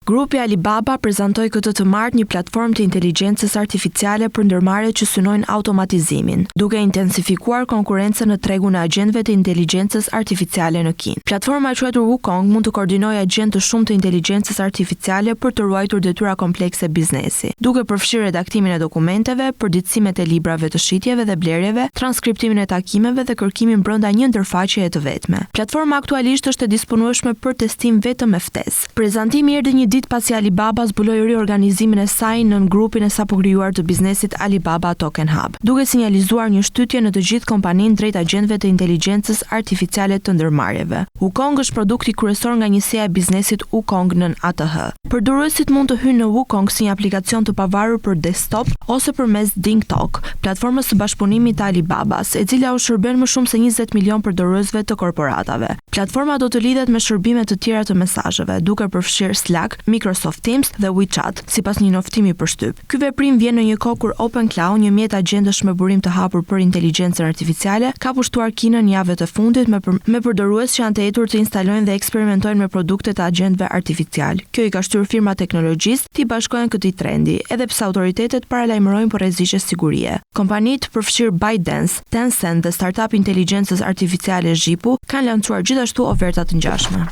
Grupi Alibaba prezantoi këtë të martë një platformë të inteligjencës artificiale për ndërmarrje që synojnë automatizimin, duke intensifikuar konkurrencën në tregun e agjentëve të inteligjencës artificiale në Kinë. Platforma e quajtur Wukong mund të koordinojë agjentë të shumtë të inteligjencës artificiale për të ruajtur detyra komplekse biznesi, duke përfshirë redaktimin e dokumenteve, përditësimet e librave të shitjeve dhe blerjeve, transkriptimin e takimeve dhe kërkimin brenda një ndërfaqeje të vetme. Platforma aktualisht është e disponueshme për testim vetëm me ftesë. Prezantimi erdhi një ditë pasi Alibaba zbuloi riorganizimin e saj nën grupin e sapo krijuar të biznesit Alibaba Token Hub, duke sinjalizuar një shtytje në të gjithë kompaninë drejt agjentëve të inteligjencës artificiale të ndërmarrjeve. Wukong është produkti kryesor nga njësia e biznesit Wukong nën ATH. Përdoruesit mund të hyjnë në Wukong si një aplikacion të pavarur për desktop ose përmes DingTalk, platformës së bashkëpunimit të Alibabas, e cila u shërben më shumë se 20 milion përdoruesve të korporatave. Platforma do të lidhet me shërbime të tjera të mesazheve, duke përfshirë Slack, Microsoft Teams dhe WeChat, sipas një njoftimi përshtyp. Ky veprim vjen në një kohë kur OpenCloud, një mjet agjendësh me burim të hapur për inteligjencën artificiale, ka pushtuar Kinën javët e fundit me përdorues që janë të etur të instalojnë dhe eksperimentojnë me produkte të agjentëve artificial. Kjo i ka shtyrë firma teknologjisë të bashkohen këtij trendi, edhe pse autoritetet paralajmërojnë për rreziqe sigurie. Kompanitë përfshirë ByteDance, Tencent dhe startup inteligjencës artificiale Zhipu kanë lançuar gjithashtu oferta të ngjashme.